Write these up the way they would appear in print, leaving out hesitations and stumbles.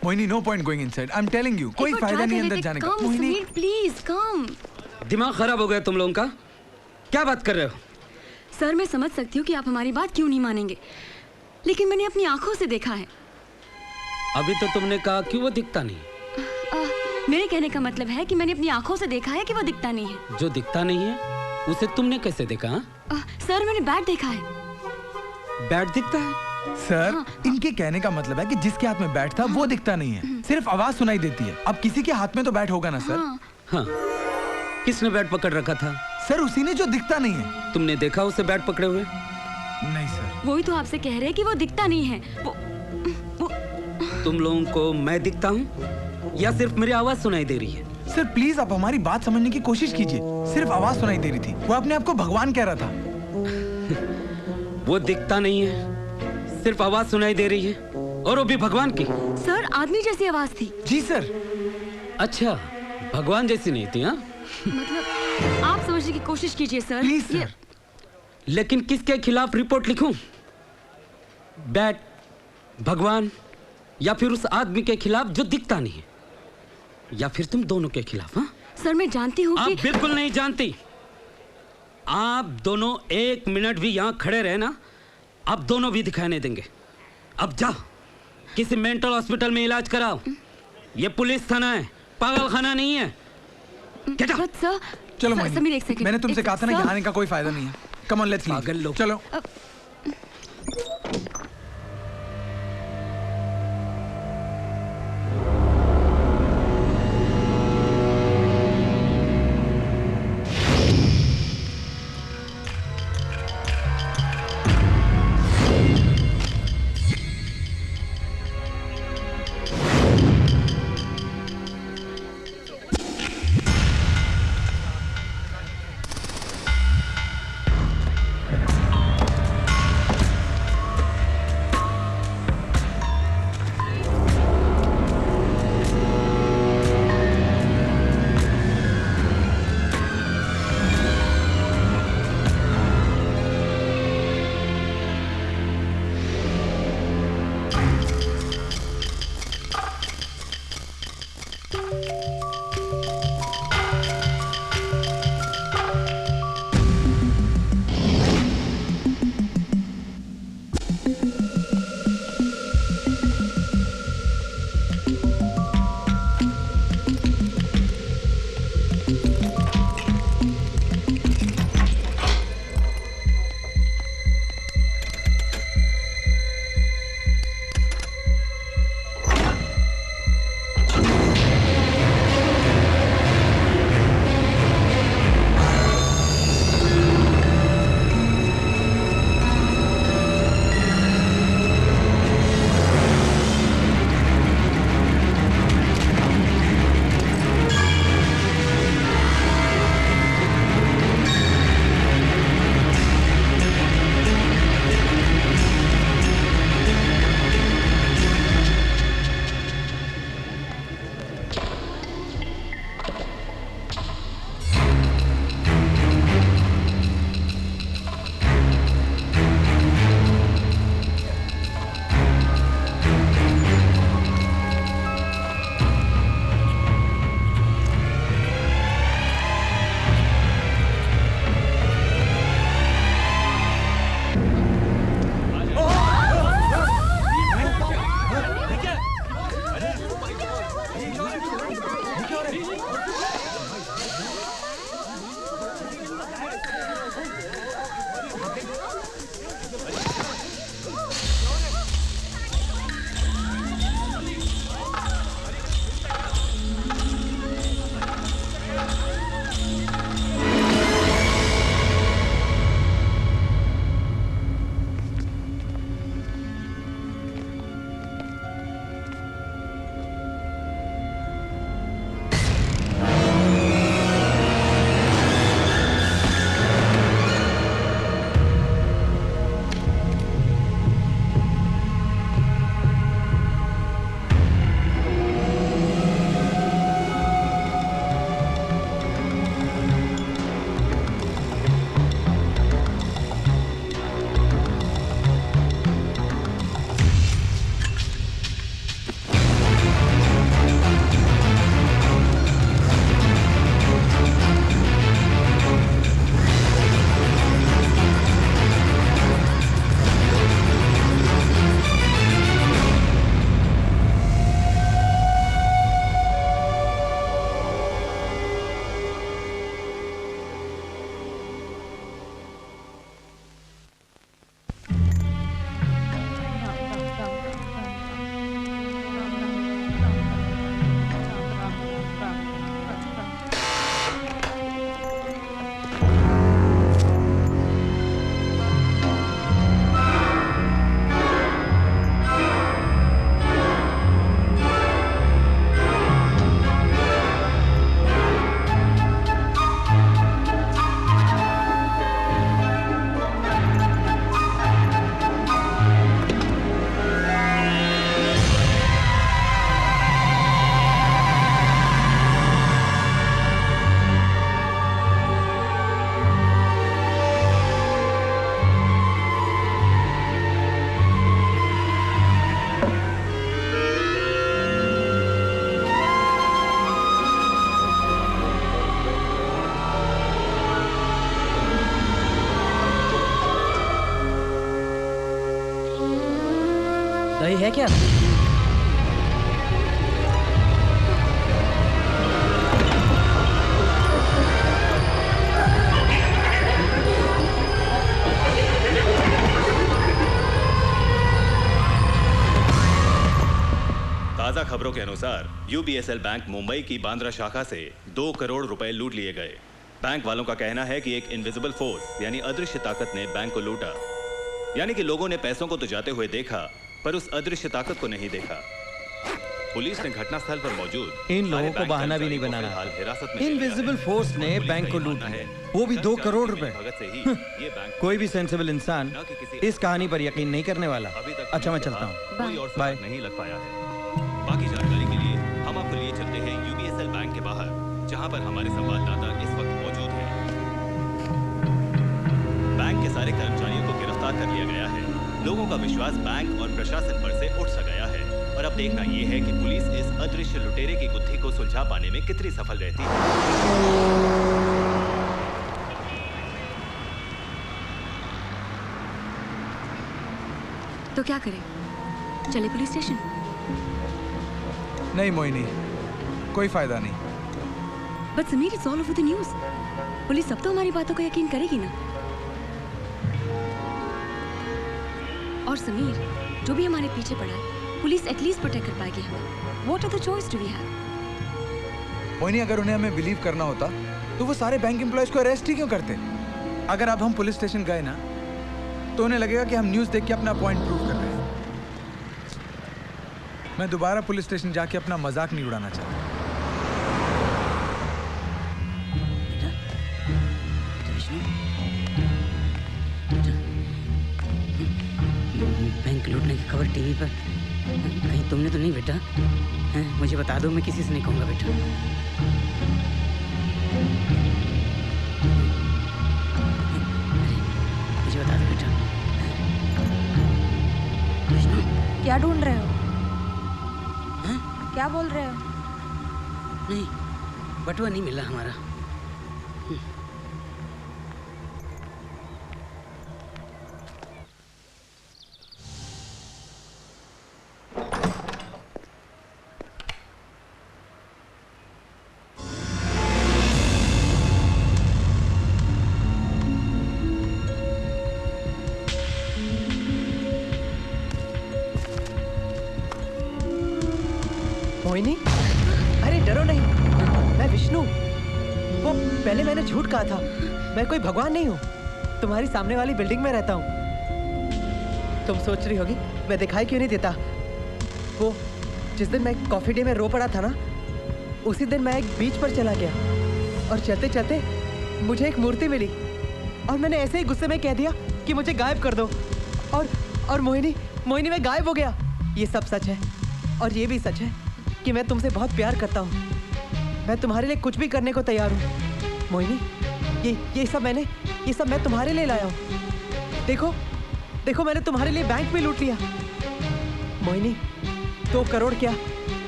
Mohini, no point going inside. I am telling you, कोई फायदा नहीं अंदर जाने का। Mohini please come. दिमाग खराब हो गया तुम लोगों का? क्या बात कर रहे हो? सर मैं समझ सकती हूँ कि आप हमारी बात क्यों नहीं मानेंगे, लेकिन मैंने अपनी आंखों से देखा है। अभी तो तुमने कहा कि वो दिखता नहीं। मेरे कहने का मतलब है कि मैंने अपनी आंखों से देखा है कि वो दिखता नहीं है। जो दिखता नहीं है उसे तुमने कैसे देखा? सर मैंने बैट देखा है। बैट दिखता है? सर इनके कहने का मतलब है कि जिसके हाथ में बैट था वो दिखता नहीं है, सिर्फ आवाज सुनाई देती है। अब किसी के हाथ में तो बैट होगा ना सर? हाँ। किसने बैट पकड़ रखा था? सर उसी ने जो दिखता नहीं है। तुमने देखा उसे बैट पकड़े हुए? नहीं सर। वही तो आपसे कह रहे हैं कि वो दिखता नहीं है। वो तुम लोगों को मैं दिखता हूँ या सिर्फ मेरी आवाज सुनाई दे रही है? सर प्लीज आप हमारी बात समझने की कोशिश कीजिए। सिर्फ आवाज सुनाई दे रही थी, वो अपने आप को भगवान कह रहा था। वो दिखता नहीं है, सिर्फ आवाज सुनाई दे रही है, और वो भी भगवान की। सर आदमी जैसी आवाज थी। जी सर। अच्छा, भगवान जैसी नहीं थी? हाँ मतलब आप समझने की कोशिश कीजिए सर। Please sir. लेकिन किसके खिलाफ रिपोर्ट लिखूं? बैट, भगवान, या फिर उस आदमी के खिलाफ जो दिखता नहीं है, या फिर तुम दोनों के खिलाफ? हाँ सर मैं जानती हूँ आप कि... बिल्कुल नहीं जानती। आप दोनों 1 मिनट भी यहाँ खड़े रहे ना, आप दोनों भी दिखाई नहीं देंगे। अब जाओ किसी मेंटल हॉस्पिटल में इलाज कराओ। ये पुलिस थाना है, पागल खाना नहीं है। सर चलो समीर एक सेकंड। मैंने तुमसे कहा था ना यहाँ आने का कोई फायदा नहीं है। Come on let's leave. चलो। है क्या? ताजा खबरों के अनुसार यूबीएसएल बैंक मुंबई की बांद्रा शाखा से 2 करोड़ रुपए लूट लिए गए। बैंक वालों का कहना है कि एक इनविजिबल फोर्स यानी अदृश्य ताकत ने बैंक को लूटा। यानी कि लोगों ने पैसों को तो जाते हुए देखा, पर उस अदृश्य ताकत को नहीं देखा। पुलिस ने घटनास्थल पर मौजूद इन लोगों को बहाना भी नहीं बनाना। फिलहाल हिरासत में इनविजिबल फोर्स ने बैंक को लूट लिया, वो भी 2 करोड़ रुपए। कोई भी सेंसिबल इंसान इस कहानी पर यकीन नहीं करने वाला। अच्छा, मैं चलता हूँ। कोई और बाय। नहीं लग पाया है। बाकी जानकारी के लिए हम आपको लिए चलते हैं यूबीएसएल बैंक के बाहर, जहां पर हमारे संवाददाता इस वक्त मौजूद हैं। बैंक के सारे कर्मचारियों को गिरफ्तार कर लिया गया है। लोगों का विश्वास बैंक और प्रशासन पर से उठ सा गया है और अब देखना यह है कि पुलिस इस अदृश्य लुटेरे की गुत्थी को सुलझा पाने में कितनी सफल रहती है। तो क्या करें? चले पुलिस स्टेशन? नहीं मोहिनी, कोई फायदा नहीं। But Sameer, it's all over the news. Police सब तो हमारी बातों को यकीन करेगी ना। और समीर, जो भी हमारे पीछे पड़ा है, पुलिस एटलीस्ट प्रोटेक्ट कर पाएगी हमें। What are the choice do we have? Mohini, अगर उन्हें हमें बिलीव करना होता तो वो सारे बैंक एम्प्लॉयज को अरेस्ट ही क्यों करते? अगर अब हम पुलिस स्टेशन गए ना तो उन्हें लगेगा कि हम न्यूज़ देख के अपना पॉइंट प्रूव कर रहे हैं। मैं दोबारा पुलिस स्टेशन जाके अपना मजाक नहीं उड़ाना चाहता। बैंक लूटने की खबर टीवी पर कहीं तुमने तो नहीं बेटा? हैं, मुझे बता दो, मैं किसी से नहीं कहूँगा बेटा। मुझे बता दो बेटा। क्या ढूंढ रहे हो? क्या बोल रहे हो? नहीं, बटुआ नहीं मिला हमारा। मोहिनी, अरे डरो नहीं, मैं विष्णु। वो पहले मैंने झूठ कहा था, मैं कोई भगवान नहीं हूँ। तुम्हारी सामने वाली बिल्डिंग में रहता हूँ। तुम सोच रही होगी मैं दिखाई क्यों नहीं देता। वो जिस दिन मैं कॉफी डे में रो पड़ा था ना, उसी दिन मैं एक बीच पर चला गया और चलते चलते मुझे एक मूर्ति मिली और मैंने ऐसे ही गुस्से में कह दिया कि मुझे गायब कर दो। और मोहिनी मैं गायब हो गया। ये सब सच है और ये भी सच है कि मैं तुमसे बहुत प्यार करता हूँ। मैं तुम्हारे लिए कुछ भी करने को तैयार हूँ मोहिनी। ये सब मैं तुम्हारे लिए लाया हूँ। देखो मैंने तुम्हारे लिए बैंक भी लूट लिया। मोहिनी, 2 करोड़ क्या,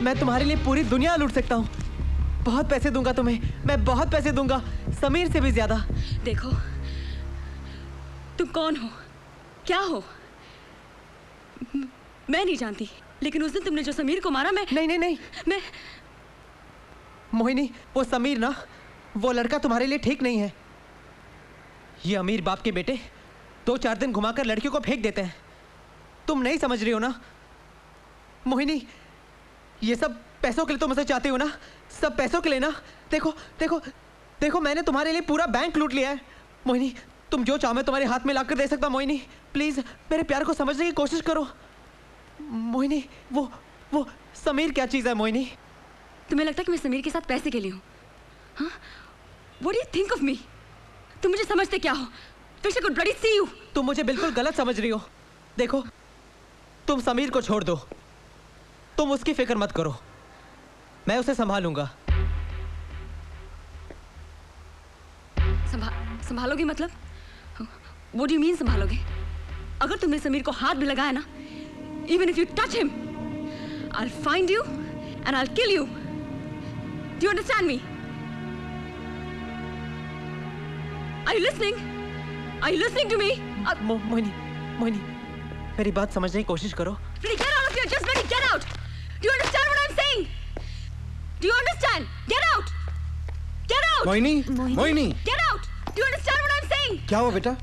मैं तुम्हारे लिए पूरी दुनिया लूट सकता हूँ। बहुत पैसे दूंगा तुम्हें, मैं बहुत पैसे दूंगा, समीर से भी ज्यादा। देखो, तुम कौन हो, क्या हो, मैं नहीं जानती, लेकिन उस दिन तुमने जो समीर को मारा, नहीं मैं मोहिनी, वो समीर ना, वो लड़का तुम्हारे लिए ठीक नहीं है। ये अमीर बाप के बेटे 2-4 दिन घुमाकर लड़कियों को फेंक देते हैं। तुम नहीं समझ रही हो ना मोहिनी, ये सब पैसों के लिए तुम मुझसे चाहते हो ना, सब पैसों के लिए ना। देखो मैंने तुम्हारे लिए पूरा बैंक लूट लिया है। मोहिनी, तुम जो चाहो मैं तुम्हारे हाथ में लाकर दे सकता। मोहिनी प्लीज मेरे प्यार को समझने की कोशिश करो। मोहिनी, वो समीर क्या चीज है मोहिनी? तुम्हें लगता है कि मैं समीर के साथ पैसे के लिए हूँ? हाँ? What do you think of me? तुम मुझे समझते क्या हो? Wish I could bloody see you. तुम मुझे बिल्कुल गलत समझ रही हो। देखो, तुम समीर को छोड़ दो, तुम उसकी फिक्र मत करो, मैं उसे संभालूंगा। संभालोगे मतलब? What do you mean संभालोगे? अगर तुमने समीर को हाथ भी लगाया ना, even if you touch him, I'll find you and I'll kill you. Do you understand me? Are you listening? Are you listening to me? Mohini, मेरी बात समझने की कोशिश करो। Really, get out of of you are just ready. Get out. Do you understand what I'm saying? Do you understand? Get out. Get out. Mohini, Mohini, Get out. Do you understand what I'm saying? क्या हुआ बेटा?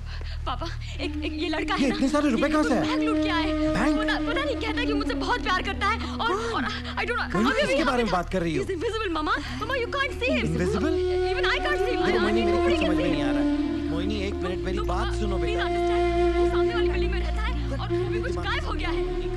पापा, एक ये लड़का ये है ना, इतने सारे रुपए कहाँ से आए? बैंक लूट के आए। बैंक? पता नहीं कहता है कि मुझसे बहुत प्यार करता है और I don't know। मोहिनी, किसके बारे में बात कर रही हो? He's invisible, Mama. Mama, you can't see him. Invisible? Even I can't see him. अरे मोहिनी, मेरे Nobody कुछ can समझ में see नहीं him. आ रहा है। मोहिनी, एक मिनट मेरी तो बात सुनो please बेटा। understand, वो सामने वाली बिल्डिंग में रहता है और वो भी कुछ गायब हो गया है।